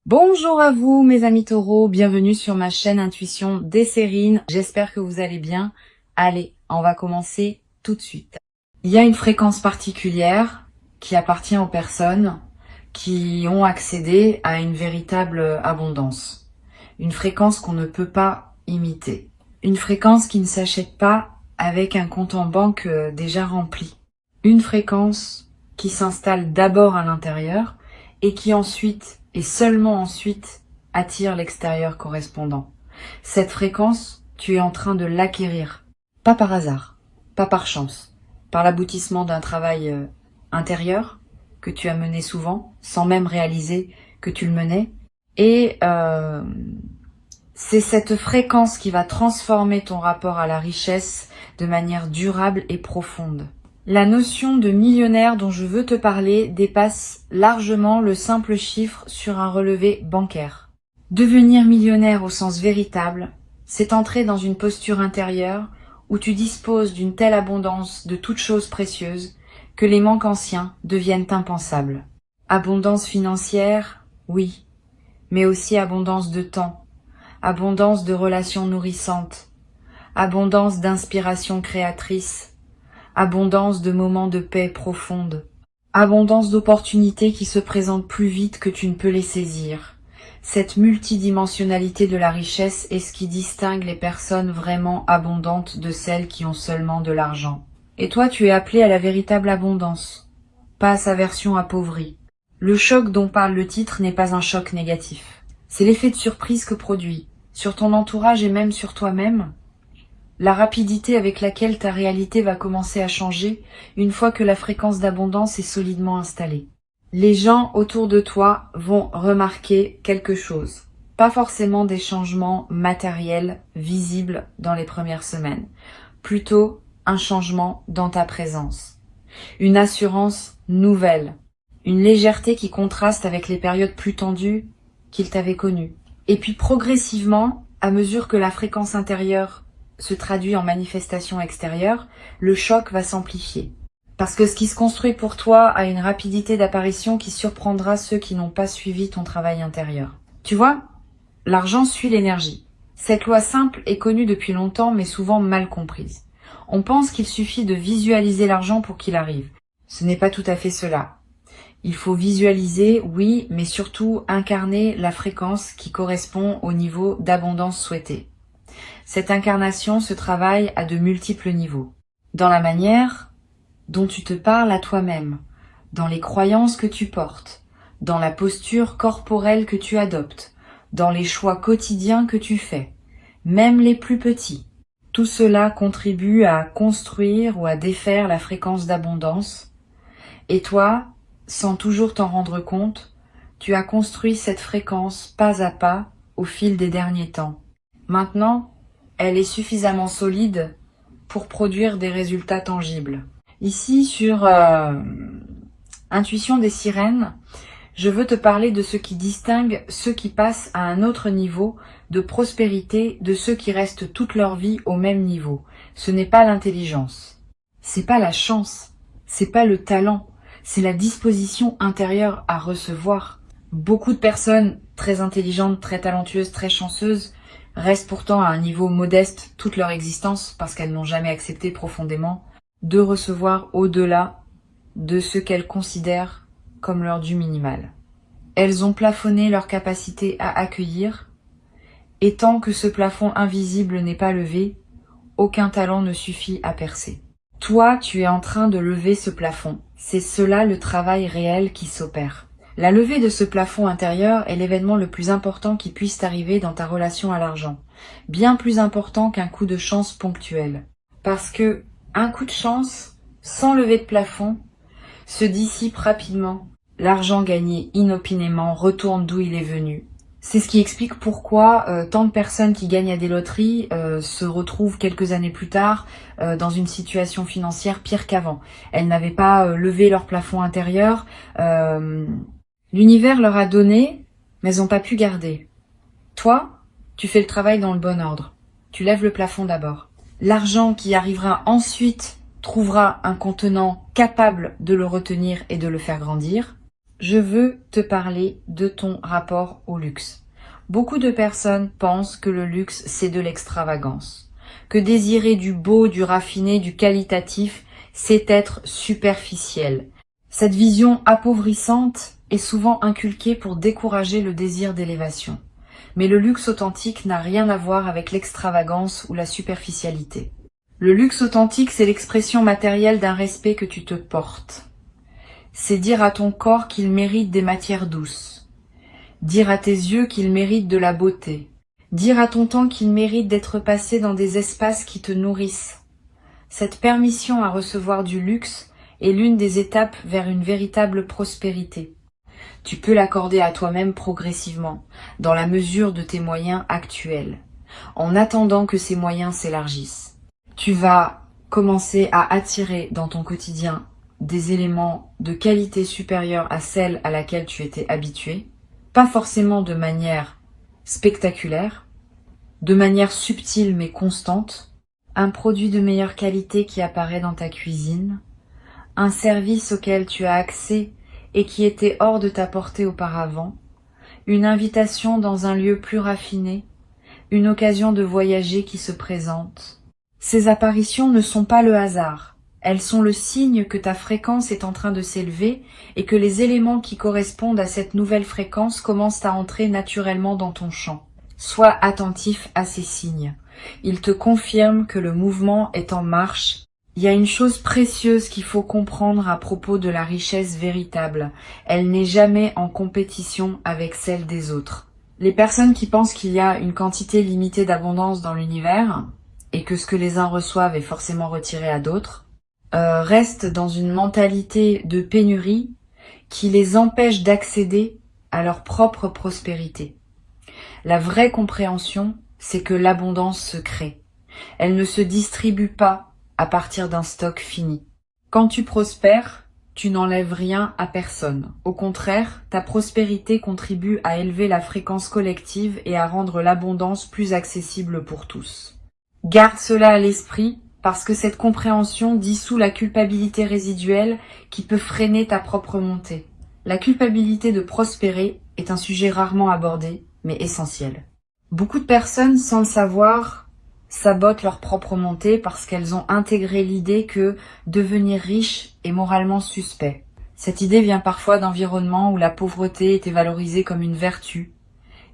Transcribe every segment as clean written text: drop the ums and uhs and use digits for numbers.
Bonjour à vous mes amis taureaux, bienvenue sur ma chaîne Intuition Desserine. J'espère que vous allez bien. Allez, on va commencer tout de suite. Il y a une fréquence particulière qui appartient aux personnes qui ont accédé à une véritable abondance. Une fréquence qu'on ne peut pas imiter. Une fréquence qui ne s'achète pas avec un compte en banque déjà rempli. Une fréquence qui s'installe d'abord à l'intérieur et qui ensuite, et seulement ensuite, attire l'extérieur correspondant. Cette fréquence, tu es en train de l'acquérir. Pas par hasard, pas par chance, par l'aboutissement d'un travail intérieur que tu as mené souvent, sans même réaliser que tu le menais. Et c'est cette fréquence qui va transformer ton rapport à la richesse de manière durable et profonde. La notion de millionnaire dont je veux te parler dépasse largement le simple chiffre sur un relevé bancaire. Devenir millionnaire au sens véritable, c'est entrer dans une posture intérieure où tu disposes d'une telle abondance de toutes choses précieuses que les manques anciens deviennent impensables. Abondance financière, oui, mais aussi abondance de temps, abondance de relations nourrissantes, abondance d'inspiration créatrice, abondance de moments de paix profonde, abondance d'opportunités qui se présentent plus vite que tu ne peux les saisir. Cette multidimensionnalité de la richesse est ce qui distingue les personnes vraiment abondantes de celles qui ont seulement de l'argent. Et toi, tu es appelé à la véritable abondance, pas à sa version appauvrie. Le choc dont parle le titre n'est pas un choc négatif. C'est l'effet de surprise que produit, sur ton entourage et même sur toi-même, la rapidité avec laquelle ta réalité va commencer à changer une fois que la fréquence d'abondance est solidement installée. Les gens autour de toi vont remarquer quelque chose. Pas forcément des changements matériels visibles dans les premières semaines. Plutôt un changement dans ta présence. Une assurance nouvelle. Une légèreté qui contraste avec les périodes plus tendues qu'ils t'avaient connues. Et puis progressivement, à mesure que la fréquence intérieure se traduit en manifestation extérieure, le choc va s'amplifier. Parce que ce qui se construit pour toi a une rapidité d'apparition qui surprendra ceux qui n'ont pas suivi ton travail intérieur. Tu vois, l'argent suit l'énergie. Cette loi simple est connue depuis longtemps mais souvent mal comprise. On pense qu'il suffit de visualiser l'argent pour qu'il arrive. Ce n'est pas tout à fait cela. Il faut visualiser, oui, mais surtout incarner la fréquence qui correspond au niveau d'abondance souhaité. Cette incarnation se travaille à de multiples niveaux. Dans la manière dont tu te parles à toi-même, dans les croyances que tu portes, dans la posture corporelle que tu adoptes, dans les choix quotidiens que tu fais, même les plus petits. Tout cela contribue à construire ou à défaire la fréquence d'abondance. Et toi, sans toujours t'en rendre compte, tu as construit cette fréquence pas à pas au fil des derniers temps. Maintenant, elle est suffisamment solide pour produire des résultats tangibles. Ici, sur Intuition des sirènes, je veux te parler de ce qui distingue ceux qui passent à un autre niveau de prospérité de ceux qui restent toute leur vie au même niveau. Ce n'est pas l'intelligence, c'est pas la chance, c'est pas le talent, c'est la disposition intérieure à recevoir. Beaucoup de personnes très intelligentes, très talentueuses, très chanceuses restent pourtant à un niveau modeste toute leur existence parce qu'elles n'ont jamais accepté profondément de recevoir au-delà de ce qu'elles considèrent comme leur dû minimal. Elles ont plafonné leur capacité à accueillir, et tant que ce plafond invisible n'est pas levé, aucun talent ne suffit à percer. Toi, tu es en train de lever ce plafond. C'est cela le travail réel qui s'opère. La levée de ce plafond intérieur est l'événement le plus important qui puisse t'arriver dans ta relation à l'argent. Bien plus important qu'un coup de chance ponctuel. Parce que un coup de chance, sans lever de plafond, se dissipe rapidement. L'argent gagné inopinément retourne d'où il est venu. C'est ce qui explique pourquoi tant de personnes qui gagnent à des loteries se retrouvent quelques années plus tard dans une situation financière pire qu'avant. Elles n'avaient pas levé leur plafond intérieur. L'univers leur a donné, mais elles n'ont pas pu garder. Toi, tu fais le travail dans le bon ordre. Tu lèves le plafond d'abord. L'argent qui arrivera ensuite trouvera un contenant capable de le retenir et de le faire grandir. je veux te parler de ton rapport au luxe. Beaucoup de personnes pensent que le luxe, c'est de l'extravagance, que désirer du beau, du raffiné, du qualitatif, c'est être superficiel. Cette vision appauvrissante est souvent inculquée pour décourager le désir d'élévation. Mais le luxe authentique n'a rien à voir avec l'extravagance ou la superficialité. Le luxe authentique, c'est l'expression matérielle d'un respect que tu te portes. C'est dire à ton corps qu'il mérite des matières douces. Dire à tes yeux qu'il mérite de la beauté. Dire à ton temps qu'il mérite d'être passé dans des espaces qui te nourrissent. Cette permission à recevoir du luxe est l'une des étapes vers une véritable prospérité. Tu peux l'accorder à toi-même progressivement, dans la mesure de tes moyens actuels, en attendant que ces moyens s'élargissent. Tu vas commencer à attirer dans ton quotidien des éléments de qualité supérieure à celle à laquelle tu étais habitué, pas forcément de manière spectaculaire, de manière subtile mais constante, un produit de meilleure qualité qui apparaît dans ta cuisine, un service auquel tu as accès et qui était hors de ta portée auparavant, une invitation dans un lieu plus raffiné, une occasion de voyager qui se présente. Ces apparitions ne sont pas le hasard, elles sont le signe que ta fréquence est en train de s'élever et que les éléments qui correspondent à cette nouvelle fréquence commencent à entrer naturellement dans ton champ. Sois attentif à ces signes. Ils te confirment que le mouvement est en marche. Il y a une chose précieuse qu'il faut comprendre à propos de la richesse véritable. Elle n'est jamais en compétition avec celle des autres. Les personnes qui pensent qu'il y a une quantité limitée d'abondance dans l'univers et que ce que les uns reçoivent est forcément retiré à d'autres, restent dans une mentalité de pénurie qui les empêche d'accéder à leur propre prospérité. La vraie compréhension, c'est que l'abondance se crée. Elle ne se distribue pas à partir d'un stock fini. Quand tu prospères, tu n'enlèves rien à personne. Au contraire, ta prospérité contribue à élever la fréquence collective et à rendre l'abondance plus accessible pour tous. Garde cela à l'esprit parce que cette compréhension dissout la culpabilité résiduelle qui peut freiner ta propre montée. La culpabilité de prospérer est un sujet rarement abordé, mais essentiel. Beaucoup de personnes, sans le savoir, sabotent leur propre montée parce qu'elles ont intégré l'idée que devenir riche est moralement suspect. Cette idée vient parfois d'environnements où la pauvreté était valorisée comme une vertu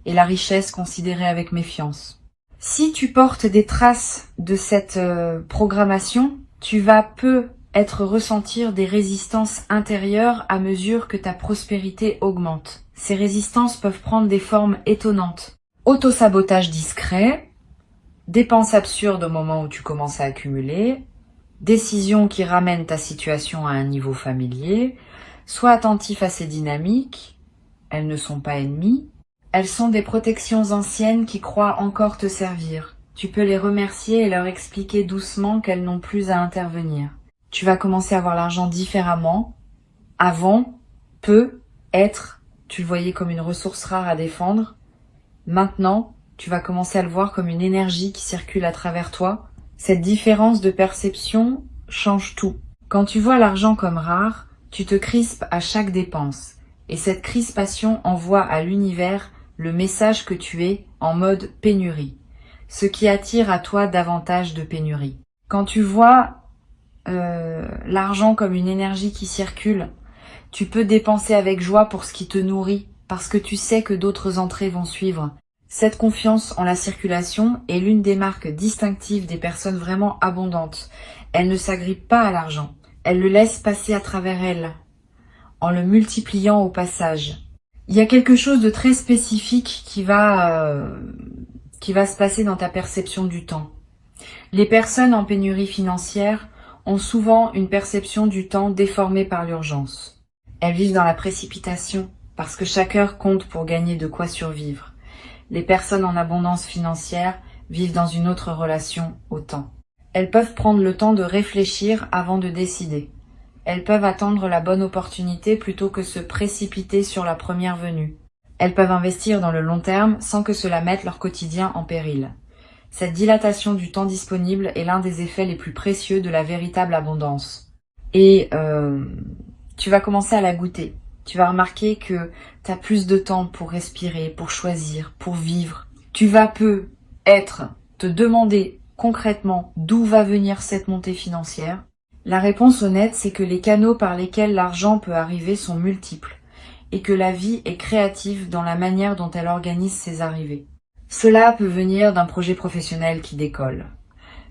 et la richesse considérée avec méfiance. Si tu portes des traces de cette programmation, tu vas peut-être ressentir des résistances intérieures à mesure que ta prospérité augmente. Ces résistances peuvent prendre des formes étonnantes. Autosabotage discret, dépenses absurdes au moment où tu commences à accumuler, décisions qui ramènent ta situation à un niveau familier, sois attentif à ces dynamiques, elles ne sont pas ennemies, elles sont des protections anciennes qui croient encore te servir. Tu peux les remercier et leur expliquer doucement qu'elles n'ont plus à intervenir. Tu vas commencer à voir l'argent différemment. Avant, être, tu le voyais comme une ressource rare à défendre. Maintenant, tu vas commencer à le voir comme une énergie qui circule à travers toi. Cette différence de perception change tout. Quand tu vois l'argent comme rare, tu te crispes à chaque dépense. Et cette crispation envoie à l'univers le message que tu es en mode pénurie. Ce qui attire à toi davantage de pénurie. Quand tu vois l'argent comme une énergie qui circule, tu peux dépenser avec joie pour ce qui te nourrit, parce que tu sais que d'autres entrées vont suivre. Cette confiance en la circulation est l'une des marques distinctives des personnes vraiment abondantes. Elles ne s'agrippent pas à l'argent. Elles le laissent passer à travers elles, en le multipliant au passage. Il y a quelque chose de très spécifique qui va se passer dans ta perception du temps. Les personnes en pénurie financière ont souvent une perception du temps déformée par l'urgence. Elles vivent dans la précipitation, parce que chaque heure compte pour gagner de quoi survivre. Les personnes en abondance financière vivent dans une autre relation au temps. Elles peuvent prendre le temps de réfléchir avant de décider. Elles peuvent attendre la bonne opportunité plutôt que se précipiter sur la première venue. Elles peuvent investir dans le long terme sans que cela mette leur quotidien en péril. Cette dilatation du temps disponible est l'un des effets les plus précieux de la véritable abondance. Et tu vas commencer à la goûter. Tu vas remarquer que tu as plus de temps pour respirer, pour choisir, pour vivre. Tu vas te demander concrètement d'où va venir cette montée financière. La réponse honnête, c'est que les canaux par lesquels l'argent peut arriver sont multiples et que la vie est créative dans la manière dont elle organise ses arrivées. Cela peut venir d'un projet professionnel qui décolle.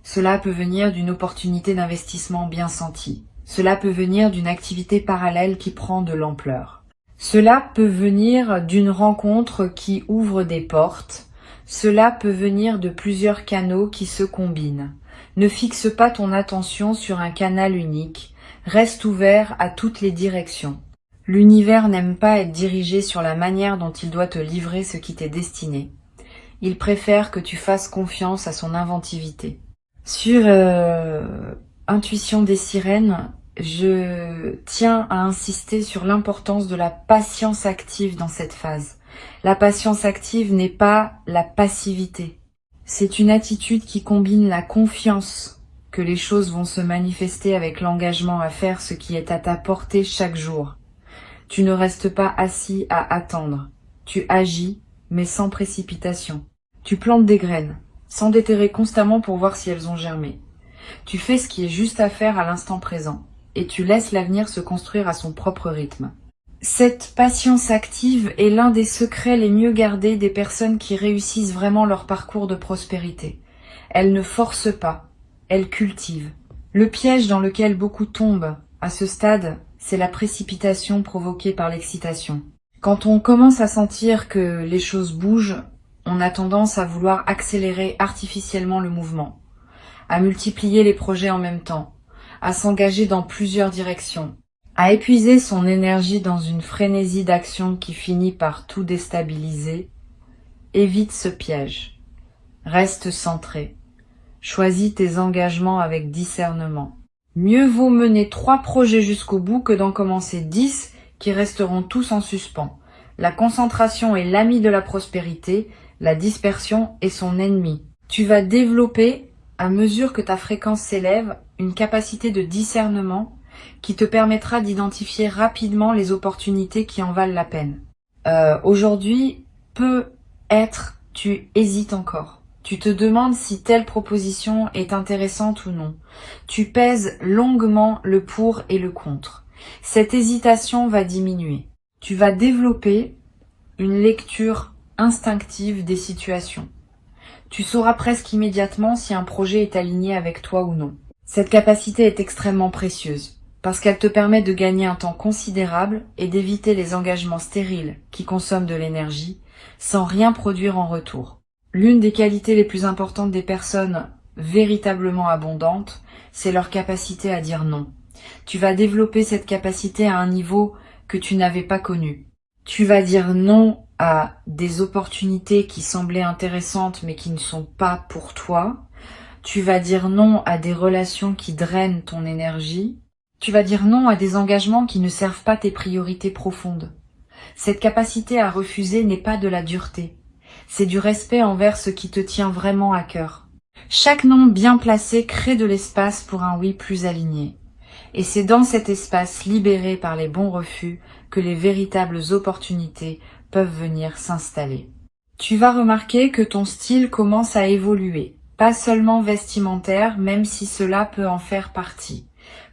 Cela peut venir d'une opportunité d'investissement bien sentie. Cela peut venir d'une activité parallèle qui prend de l'ampleur. Cela peut venir d'une rencontre qui ouvre des portes. Cela peut venir de plusieurs canaux qui se combinent. Ne fixe pas ton attention sur un canal unique. Reste ouvert à toutes les directions. L'univers n'aime pas être dirigé sur la manière dont il doit te livrer ce qui t'est destiné. Il préfère que tu fasses confiance à son inventivité. Sur Intuition des sirènes, je tiens à insister sur l'importance de la patience active dans cette phase. La patience active n'est pas la passivité. C'est une attitude qui combine la confiance que les choses vont se manifester avec l'engagement à faire ce qui est à ta portée chaque jour. Tu ne restes pas assis à attendre. Tu agis, mais sans précipitation. Tu plantes des graines, sans déterrer constamment pour voir si elles ont germé. Tu fais ce qui est juste à faire à l'instant présent, et tu laisses l'avenir se construire à son propre rythme. Cette patience active est l'un des secrets les mieux gardés des personnes qui réussissent vraiment leur parcours de prospérité. Elles ne forcent pas, elles cultivent. Le piège dans lequel beaucoup tombent à ce stade, c'est la précipitation provoquée par l'excitation. Quand on commence à sentir que les choses bougent, on a tendance à vouloir accélérer artificiellement le mouvement, à multiplier les projets en même temps, à s'engager dans plusieurs directions, à épuiser son énergie dans une frénésie d'action qui finit par tout déstabiliser. Évite ce piège. Reste centré. Choisis tes engagements avec discernement. Mieux vaut mener 3 projets jusqu'au bout que d'en commencer 10 qui resteront tous en suspens. La concentration est l'ami de la prospérité, la dispersion est son ennemi. Tu vas développer, à mesure que ta fréquence s'élève, une capacité de discernement qui te permettra d'identifier rapidement les opportunités qui en valent la peine. Aujourd'hui, peut-être tu hésites encore. Tu te demandes si telle proposition est intéressante ou non. Tu pèses longuement le pour et le contre. Cette hésitation va diminuer. Tu vas développer une lecture instinctive des situations. Tu sauras presque immédiatement si un projet est aligné avec toi ou non. Cette capacité est extrêmement précieuse parce qu'elle te permet de gagner un temps considérable et d'éviter les engagements stériles qui consomment de l'énergie sans rien produire en retour. L'une des qualités les plus importantes des personnes véritablement abondantes, c'est leur capacité à dire non. Tu vas développer cette capacité à un niveau que tu n'avais pas connu. Tu vas dire non à des opportunités qui semblaient intéressantes mais qui ne sont pas pour toi. Tu vas dire non à des relations qui drainent ton énergie. Tu vas dire non à des engagements qui ne servent pas tes priorités profondes. Cette capacité à refuser n'est pas de la dureté. C'est du respect envers ce qui te tient vraiment à cœur. Chaque non bien placé crée de l'espace pour un oui plus aligné. Et c'est dans cet espace libéré par les bons refus que les véritables opportunités peuvent venir s'installer. Tu vas remarquer que ton style commence à évoluer, pas seulement vestimentaire, même si cela peut en faire partie.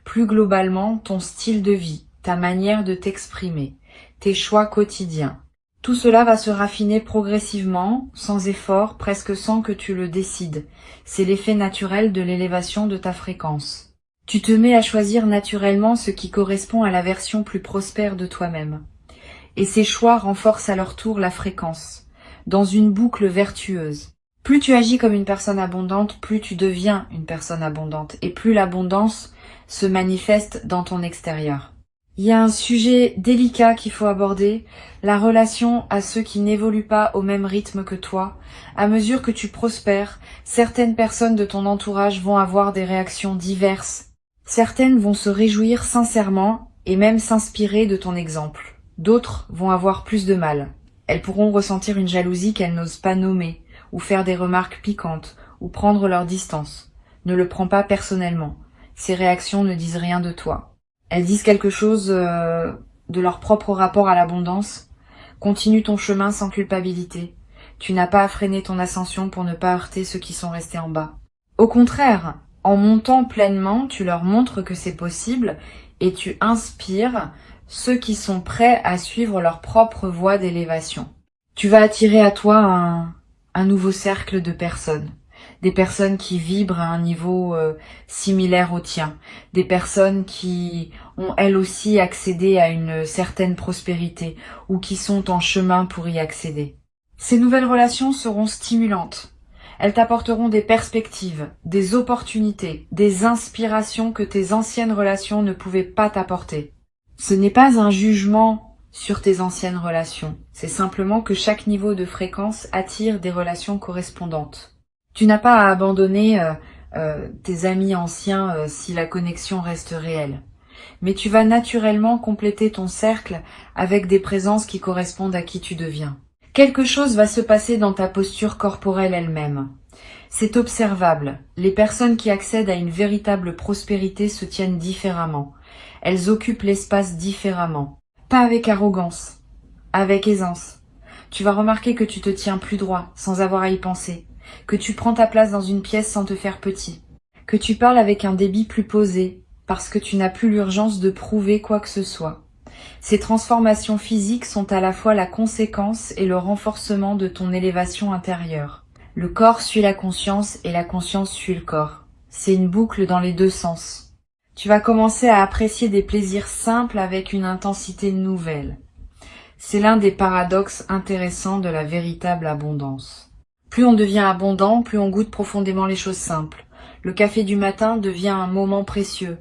Plus globalement, ton style de vie, ta manière de t'exprimer, tes choix quotidiens. Tout cela va se raffiner progressivement, sans effort, presque sans que tu le décides. C'est l'effet naturel de l'élévation de ta fréquence. Tu te mets à choisir naturellement ce qui correspond à la version plus prospère de toi-même. Et ces choix renforcent à leur tour la fréquence, dans une boucle vertueuse. Plus tu agis comme une personne abondante, plus tu deviens une personne abondante, et plus l'abondance se manifeste dans ton extérieur. Il y a un sujet délicat qu'il faut aborder, la relation à ceux qui n'évoluent pas au même rythme que toi. À mesure que tu prospères, certaines personnes de ton entourage vont avoir des réactions diverses. Certaines vont se réjouir sincèrement et même s'inspirer de ton exemple. D'autres vont avoir plus de mal. Elles pourront ressentir une jalousie qu'elles n'osent pas nommer, ou faire des remarques piquantes, ou prendre leur distance. Ne le prends pas personnellement. Ces réactions ne disent rien de toi. Elles disent quelque chose de leur propre rapport à l'abondance, continue ton chemin sans culpabilité. Tu n'as pas à freiner ton ascension pour ne pas heurter ceux qui sont restés en bas. Au contraire, en montant pleinement, tu leur montres que c'est possible et tu inspires ceux qui sont prêts à suivre leur propre voie d'élévation. Tu vas attirer à toi un nouveau cercle de personnes. Des personnes qui vibrent à un niveau similaire au tien. Des personnes qui ont elles aussi accédé à une certaine prospérité ou qui sont en chemin pour y accéder. Ces nouvelles relations seront stimulantes. Elles t'apporteront des perspectives, des opportunités, des inspirations que tes anciennes relations ne pouvaient pas t'apporter. Ce n'est pas un jugement sur tes anciennes relations, c'est simplement que chaque niveau de fréquence attire des relations correspondantes. Tu n'as pas à abandonner tes amis anciens si la connexion reste réelle. Mais tu vas naturellement compléter ton cercle avec des présences qui correspondent à qui tu deviens. Quelque chose va se passer dans ta posture corporelle elle-même. C'est observable. Les personnes qui accèdent à une véritable prospérité se tiennent différemment. Elles occupent l'espace différemment. Pas avec arrogance, avec aisance. Tu vas remarquer que tu te tiens plus droit, sans avoir à y penser. Que tu prends ta place dans une pièce sans te faire petit. Que tu parles avec un débit plus posé, parce que tu n'as plus l'urgence de prouver quoi que ce soit. Ces transformations physiques sont à la fois la conséquence et le renforcement de ton élévation intérieure. Le corps suit la conscience et la conscience suit le corps. C'est une boucle dans les deux sens. Tu vas commencer à apprécier des plaisirs simples avec une intensité nouvelle. C'est l'un des paradoxes intéressants de la véritable abondance. Plus on devient abondant, plus on goûte profondément les choses simples. Le café du matin devient un moment précieux.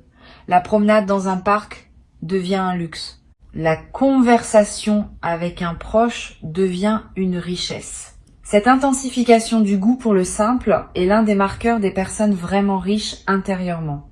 La promenade dans un parc devient un luxe. La conversation avec un proche devient une richesse. Cette intensification du goût pour le simple est l'un des marqueurs des personnes vraiment riches intérieurement,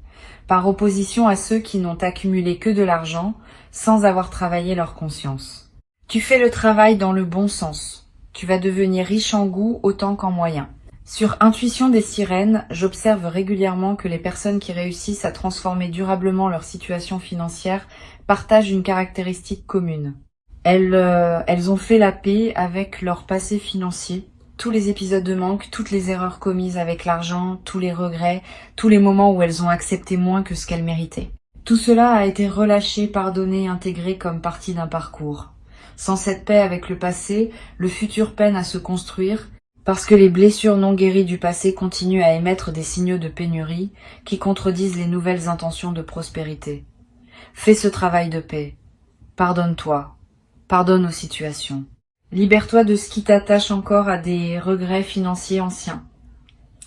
par opposition à ceux qui n'ont accumulé que de l'argent sans avoir travaillé leur conscience. Tu fais le travail dans le bon sens. Tu vas devenir riche en goût autant qu'en moyens. Sur Intuition des sirènes, j'observe régulièrement que les personnes qui réussissent à transformer durablement leur situation financière partagent une caractéristique commune. Elles ont fait la paix avec leur passé financier, tous les épisodes de manque, toutes les erreurs commises avec l'argent, tous les regrets, tous les moments où elles ont accepté moins que ce qu'elles méritaient. Tout cela a été relâché, pardonné, intégré comme partie d'un parcours. Sans cette paix avec le passé, le futur peine à se construire, parce que les blessures non guéries du passé continuent à émettre des signaux de pénurie qui contredisent les nouvelles intentions de prospérité. Fais ce travail de paix. Pardonne-toi. Pardonne aux situations. Libère-toi de ce qui t'attache encore à des regrets financiers anciens.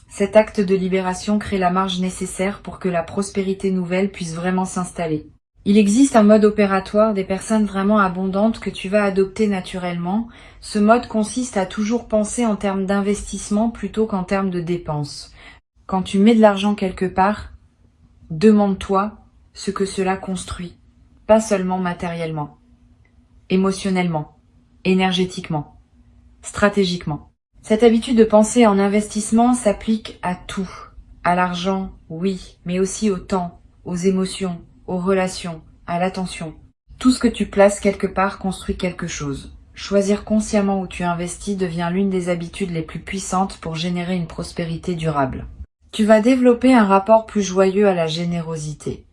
Cet acte de libération crée la marge nécessaire pour que la prospérité nouvelle puisse vraiment s'installer. Il existe un mode opératoire des personnes vraiment abondantes que tu vas adopter naturellement. Ce mode consiste à toujours penser en termes d'investissement plutôt qu'en termes de dépenses. Quand tu mets de l'argent quelque part, demande-toi ce que cela construit, pas seulement matériellement, émotionnellement, énergétiquement, stratégiquement. Cette habitude de penser en investissement s'applique à tout. À l'argent, oui, mais aussi au temps, aux émotions, aux relations, à l'attention. Tout ce que tu places quelque part construit quelque chose. Choisir consciemment où tu investis devient l'une des habitudes les plus puissantes pour générer une prospérité durable. Tu vas développer un rapport plus joyeux à la générosité.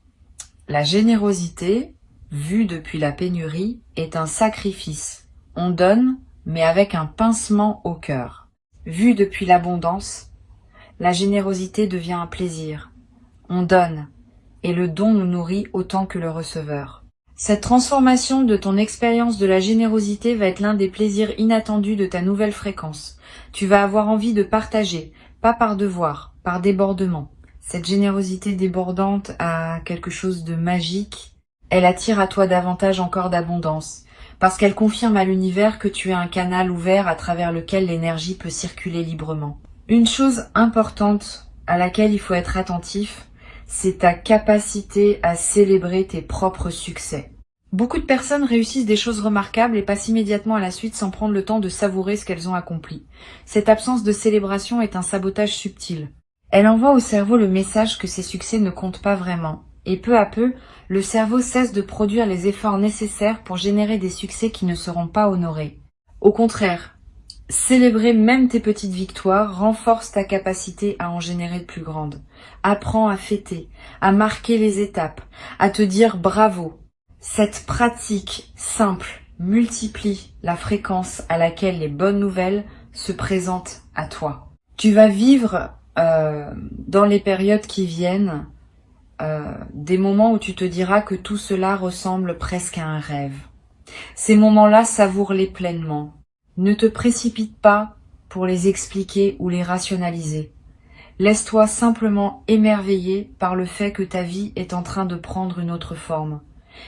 La générosité, vue depuis la pénurie, est un sacrifice. On donne, mais avec un pincement au cœur. Vue depuis l'abondance, la générosité devient un plaisir. On donne, et le don nous nourrit autant que le receveur. Cette transformation de ton expérience de la générosité va être l'un des plaisirs inattendus de ta nouvelle fréquence. Tu vas avoir envie de partager, pas par devoir, par débordement. Cette générosité débordante a quelque chose de magique. Elle attire à toi davantage encore d'abondance, parce qu'elle confirme à l'univers que tu es un canal ouvert à travers lequel l'énergie peut circuler librement. Une chose importante à laquelle il faut être attentif, c'est ta capacité à célébrer tes propres succès. Beaucoup de personnes réussissent des choses remarquables et passent immédiatement à la suite sans prendre le temps de savourer ce qu'elles ont accompli. Cette absence de célébration est un sabotage subtil. Elle envoie au cerveau le message que ces succès ne comptent pas vraiment, Et peu à peu, le cerveau cesse de produire les efforts nécessaires pour générer des succès qui ne seront pas honorés. Au contraire, célébrer même tes petites victoires renforce ta capacité à en générer de plus grandes. Apprends à fêter, à marquer les étapes, à te dire bravo. Cette pratique simple multiplie la fréquence à laquelle les bonnes nouvelles se présentent à toi. Tu vas vivre dans les périodes qui viennent des moments où tu te diras que tout cela ressemble presque à un rêve. Ces moments-là, savoure-les pleinement. Ne te précipite pas pour les expliquer ou les rationaliser. Laisse-toi simplement émerveiller par le fait que ta vie est en train de prendre une autre forme.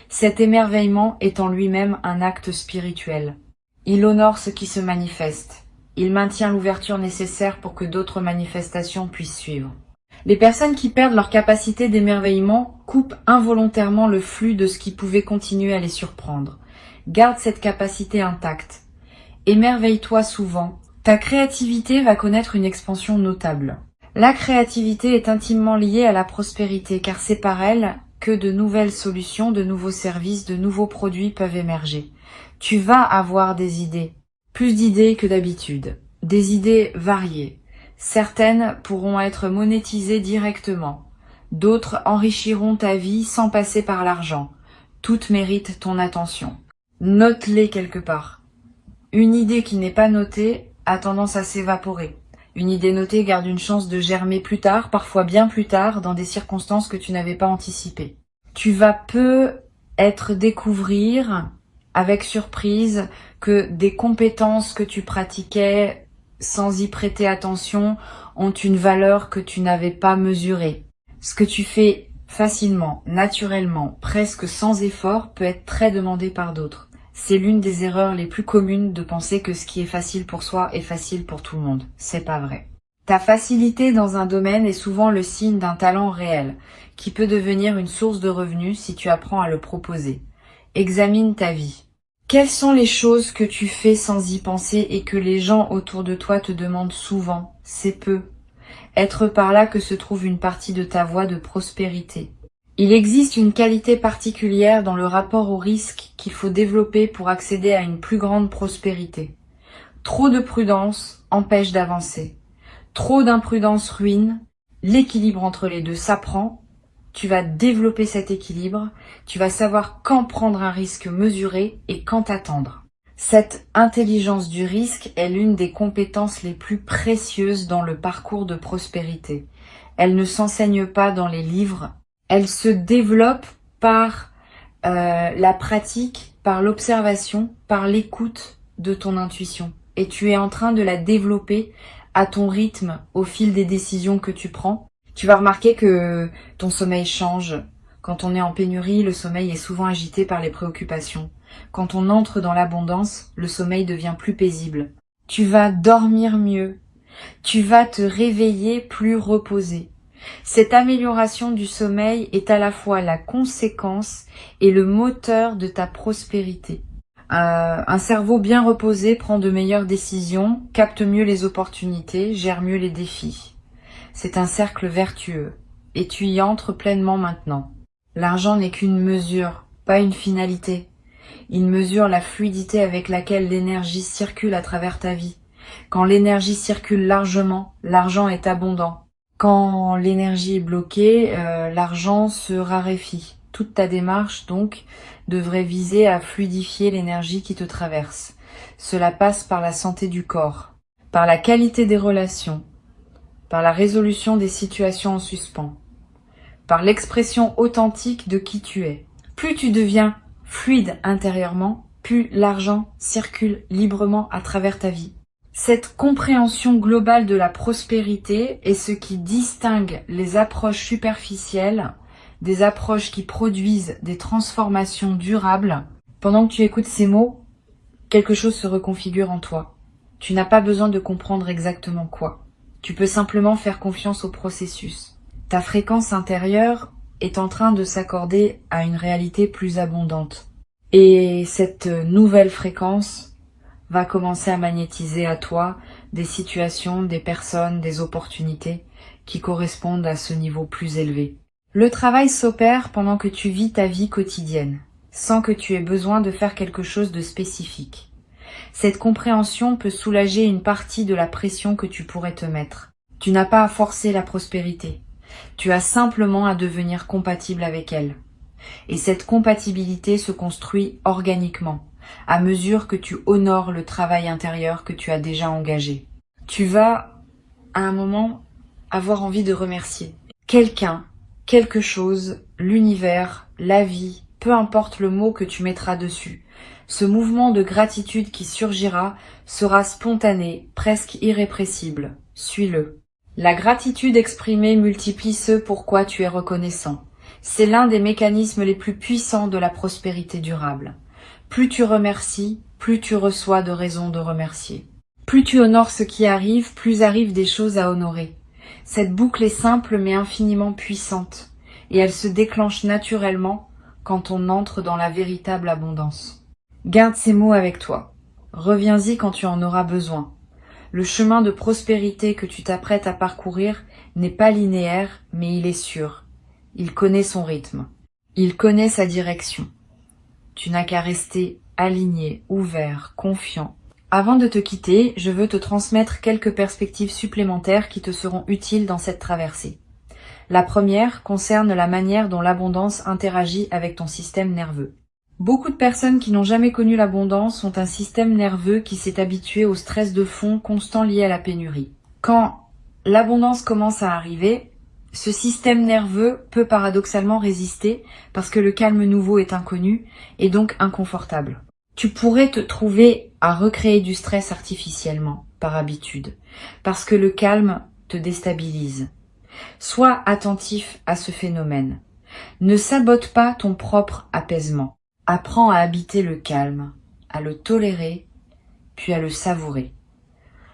Cet émerveillement est en lui-même un acte spirituel. Il honore ce qui se manifeste. Il maintient l'ouverture nécessaire pour que d'autres manifestations puissent suivre. Les personnes qui perdent leur capacité d'émerveillement coupent involontairement le flux de ce qui pouvait continuer à les surprendre. Garde cette capacité intacte. Émerveille-toi souvent. Ta créativité va connaître une expansion notable. La créativité est intimement liée à la prospérité car c'est par elle que de nouvelles solutions, de nouveaux services, de nouveaux produits peuvent émerger. Tu vas avoir des idées, plus d'idées que d'habitude, des idées variées. Certaines pourront être monétisées directement, d'autres enrichiront ta vie sans passer par l'argent. Toutes méritent ton attention. Note-les quelque part. Une idée qui n'est pas notée a tendance à s'évaporer. Une idée notée garde une chance de germer plus tard, parfois bien plus tard, dans des circonstances que tu n'avais pas anticipées. Tu vas peut-être découvrir, avec surprise, que des compétences que tu pratiquais sans y prêter attention ont une valeur que tu n'avais pas mesurée. Ce que tu fais facilement, naturellement, presque sans effort, peut être très demandé par d'autres. C'est l'une des erreurs les plus communes de penser que ce qui est facile pour soi est facile pour tout le monde. C'est pas vrai. Ta facilité dans un domaine est souvent le signe d'un talent réel, qui peut devenir une source de revenus si tu apprends à le proposer. Examine ta vie. Quelles sont les choses que tu fais sans y penser et que les gens autour de toi te demandent souvent? C'est peu. Être par là que se trouve une partie de ta voie de prospérité. Il existe une qualité particulière dans le rapport au risque qu'il faut développer pour accéder à une plus grande prospérité. Trop de prudence empêche d'avancer. Trop d'imprudence ruine. L'équilibre entre les deux s'apprend. Tu vas développer cet équilibre. Tu vas savoir quand prendre un risque mesuré et quand attendre. Cette intelligence du risque est l'une des compétences les plus précieuses dans le parcours de prospérité. Elle ne s'enseigne pas dans les livres. Elle se développe par la pratique, par l'observation, par l'écoute de ton intuition. Et tu es en train de la développer à ton rythme au fil des décisions que tu prends. Tu vas remarquer que ton sommeil change. Quand on est en pénurie, le sommeil est souvent agité par les préoccupations. Quand on entre dans l'abondance, le sommeil devient plus paisible. Tu vas dormir mieux. Tu vas te réveiller plus reposé. Cette amélioration du sommeil est à la fois la conséquence et le moteur de ta prospérité. Un cerveau bien reposé prend de meilleures décisions, capte mieux les opportunités, gère mieux les défis. C'est un cercle vertueux et tu y entres pleinement maintenant. L'argent n'est qu'une mesure, pas une finalité. Il mesure la fluidité avec laquelle l'énergie circule à travers ta vie. Quand l'énergie circule largement, l'argent est abondant. Quand l'énergie est bloquée, l'argent se raréfie. Toute ta démarche, donc, devrait viser à fluidifier l'énergie qui te traverse. Cela passe par la santé du corps, par la qualité des relations, par la résolution des situations en suspens, par l'expression authentique de qui tu es. Plus tu deviens fluide intérieurement, plus l'argent circule librement à travers ta vie. Cette compréhension globale de la prospérité est ce qui distingue les approches superficielles des approches qui produisent des transformations durables. Pendant que tu écoutes ces mots, quelque chose se reconfigure en toi. Tu n'as pas besoin de comprendre exactement quoi. Tu peux simplement faire confiance au processus. Ta fréquence intérieure est en train de s'accorder à une réalité plus abondante. Et cette nouvelle fréquence va commencer à magnétiser à toi des situations, des personnes, des opportunités qui correspondent à ce niveau plus élevé. Le travail s'opère pendant que tu vis ta vie quotidienne, sans que tu aies besoin de faire quelque chose de spécifique. Cette compréhension peut soulager une partie de la pression que tu pourrais te mettre. Tu n'as pas à forcer la prospérité. Tu as simplement à devenir compatible avec elle. Et cette compatibilité se construit organiquement, à mesure que tu honores le travail intérieur que tu as déjà engagé. Tu vas, à un moment, avoir envie de remercier quelqu'un, quelque chose, l'univers, la vie, peu importe le mot que tu mettras dessus. Ce mouvement de gratitude qui surgira sera spontané, presque irrépressible. Suis-le. La gratitude exprimée multiplie ce pourquoi tu es reconnaissant. C'est l'un des mécanismes les plus puissants de la prospérité durable. Plus tu remercies, plus tu reçois de raisons de remercier. Plus tu honores ce qui arrive, plus arrivent des choses à honorer. Cette boucle est simple mais infiniment puissante, et elle se déclenche naturellement quand on entre dans la véritable abondance. Garde ces mots avec toi. Reviens-y quand tu en auras besoin. Le chemin de prospérité que tu t'apprêtes à parcourir n'est pas linéaire, mais il est sûr. Il connaît son rythme. Il connaît sa direction. Tu n'as qu'à rester aligné, ouvert, confiant. Avant de te quitter, je veux te transmettre quelques perspectives supplémentaires qui te seront utiles dans cette traversée. La première concerne la manière dont l'abondance interagit avec ton système nerveux. Beaucoup de personnes qui n'ont jamais connu l'abondance ont un système nerveux qui s'est habitué au stress de fond constant lié à la pénurie. Quand l'abondance commence à arriver, ce système nerveux peut paradoxalement résister parce que le calme nouveau est inconnu et donc inconfortable. Tu pourrais te trouver à recréer du stress artificiellement, par habitude, parce que le calme te déstabilise. Sois attentif à ce phénomène. Ne sabote pas ton propre apaisement. Apprends à habiter le calme, à le tolérer, puis à le savourer.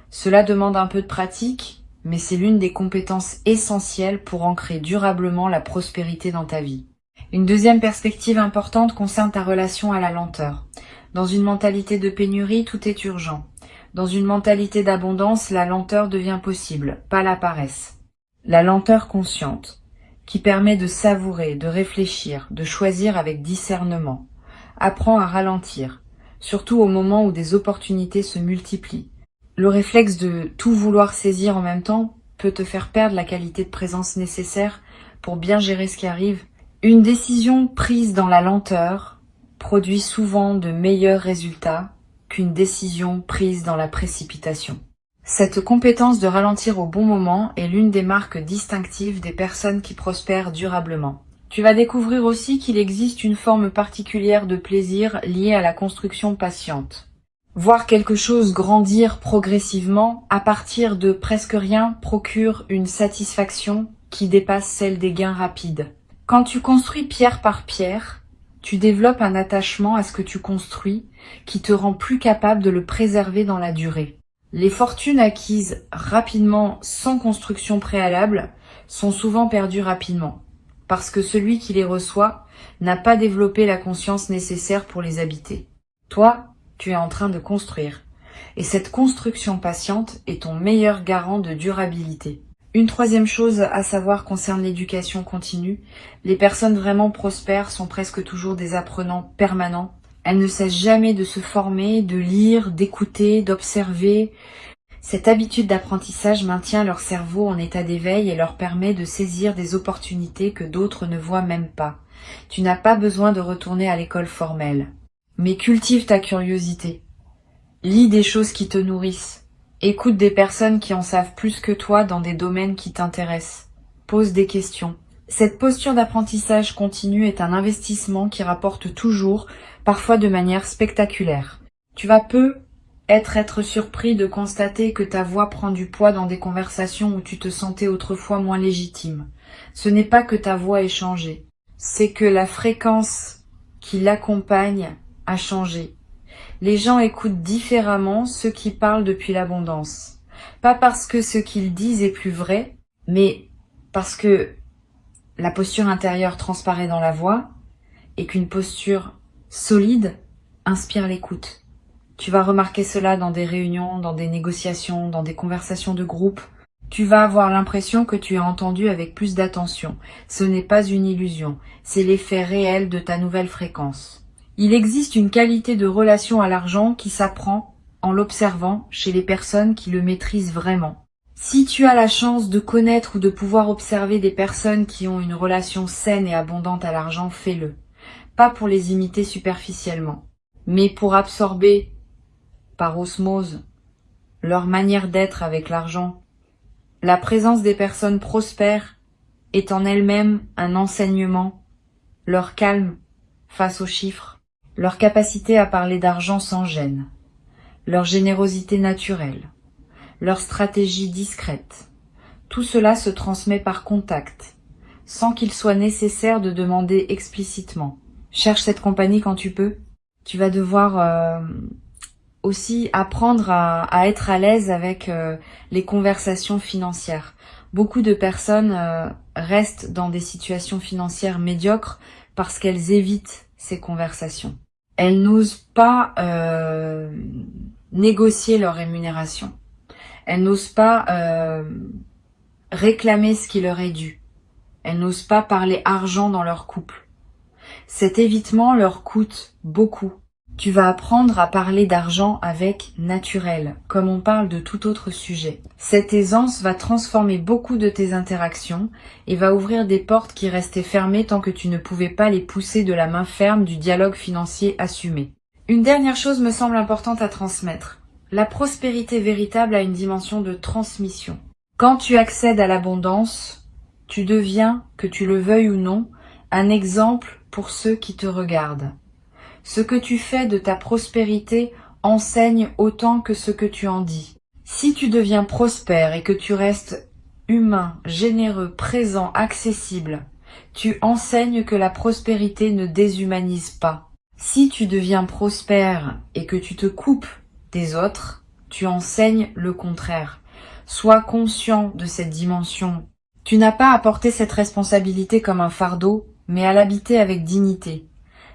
Cela demande un peu de pratique, mais c'est l'une des compétences essentielles pour ancrer durablement la prospérité dans ta vie. Une deuxième perspective importante concerne ta relation à la lenteur. Dans une mentalité de pénurie, tout est urgent. Dans une mentalité d'abondance, la lenteur devient possible, pas la paresse. La lenteur consciente, qui permet de savourer, de réfléchir, de choisir avec discernement. Apprends à ralentir, surtout au moment où des opportunités se multiplient. Le réflexe de tout vouloir saisir en même temps peut te faire perdre la qualité de présence nécessaire pour bien gérer ce qui arrive. Une décision prise dans la lenteur produit souvent de meilleurs résultats qu'une décision prise dans la précipitation. Cette compétence de ralentir au bon moment est l'une des marques distinctives des personnes qui prospèrent durablement. Tu vas découvrir aussi qu'il existe une forme particulière de plaisir liée à la construction patiente. Voir quelque chose grandir progressivement à partir de presque rien procure une satisfaction qui dépasse celle des gains rapides. Quand tu construis pierre par pierre, tu développes un attachement à ce que tu construis qui te rend plus capable de le préserver dans la durée. Les fortunes acquises rapidement sans construction préalable sont souvent perdues rapidement, parce que celui qui les reçoit n'a pas développé la conscience nécessaire pour les habiter. Toi, tu es en train de construire, et cette construction patiente est ton meilleur garant de durabilité. Une troisième chose à savoir concerne l'éducation continue. Les personnes vraiment prospères sont presque toujours des apprenants permanents. Elles ne cessent jamais de se former, de lire, d'écouter, d'observer. Cette habitude d'apprentissage maintient leur cerveau en état d'éveil et leur permet de saisir des opportunités que d'autres ne voient même pas. Tu n'as pas besoin de retourner à l'école formelle. Mais cultive ta curiosité. Lis des choses qui te nourrissent. Écoute des personnes qui en savent plus que toi dans des domaines qui t'intéressent. Pose des questions. Cette posture d'apprentissage continu est un investissement qui rapporte toujours, parfois de manière spectaculaire. Tu vas être surpris de constater que ta voix prend du poids dans des conversations où tu te sentais autrefois moins légitime. Ce n'est pas que ta voix ait changé, c'est que la fréquence qui l'accompagne a changé. Les gens écoutent différemment ceux qui parlent depuis l'abondance. Pas parce que ce qu'ils disent est plus vrai, mais parce que la posture intérieure transparaît dans la voix et qu'une posture solide inspire l'écoute. Tu vas remarquer cela dans des réunions, dans des négociations, dans des conversations de groupe. Tu vas avoir l'impression que tu es entendu avec plus d'attention. Ce n'est pas une illusion, c'est l'effet réel de ta nouvelle fréquence. Il existe une qualité de relation à l'argent qui s'apprend en l'observant chez les personnes qui le maîtrisent vraiment. Si tu as la chance de connaître ou de pouvoir observer des personnes qui ont une relation saine et abondante à l'argent, fais-le. Pas pour les imiter superficiellement, mais pour absorber par osmose leur manière d'être avec l'argent. La présence des personnes prospères est en elle-même un enseignement, leur calme face aux chiffres, leur capacité à parler d'argent sans gêne, leur générosité naturelle, leur stratégie discrète. Tout cela se transmet par contact, sans qu'il soit nécessaire de demander explicitement. Cherche cette compagnie quand tu peux. Tu vas devoir aussi apprendre à être à l'aise avec les conversations financières. Beaucoup de personnes restent dans des situations financières médiocres parce qu'elles évitent ces conversations. Elles n'osent pas négocier leur rémunération. Elles n'osent pas réclamer ce qui leur est dû. Elles n'osent pas parler argent dans leur couple. Cet évitement leur coûte beaucoup. Tu vas apprendre à parler d'argent avec naturel, comme on parle de tout autre sujet. Cette aisance va transformer beaucoup de tes interactions et va ouvrir des portes qui restaient fermées tant que tu ne pouvais pas les pousser de la main ferme du dialogue financier assumé. Une dernière chose me semble importante à transmettre. La prospérité véritable a une dimension de transmission. Quand tu accèdes à l'abondance, tu deviens, que tu le veuilles ou non, un exemple pour ceux qui te regardent. Ce que tu fais de ta prospérité enseigne autant que ce que tu en dis. Si tu deviens prospère et que tu restes humain, généreux, présent, accessible, tu enseignes que la prospérité ne déshumanise pas. Si tu deviens prospère et que tu te coupes des autres, tu enseignes le contraire. Sois conscient de cette dimension. Tu n'as pas à porter cette responsabilité comme un fardeau, mais à l'habiter avec dignité.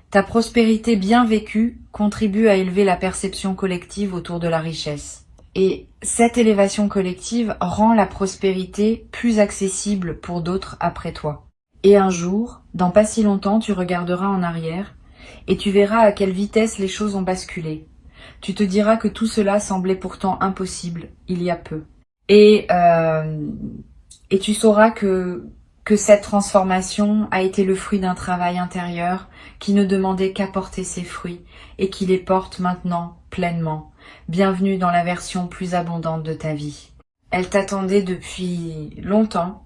Ta prospérité bien vécue contribue à élever la perception collective autour de la richesse. Et cette élévation collective rend la prospérité plus accessible pour d'autres après toi. Et un jour, dans pas si longtemps, tu regarderas en arrière et tu verras à quelle vitesse les choses ont basculé. Tu te diras que tout cela semblait pourtant impossible il y a peu. Et tu sauras que cette transformation a été le fruit d'un travail intérieur qui ne demandait qu'à porter ses fruits et qui les porte maintenant pleinement. Bienvenue dans la version plus abondante de ta vie. Elle t'attendait depuis longtemps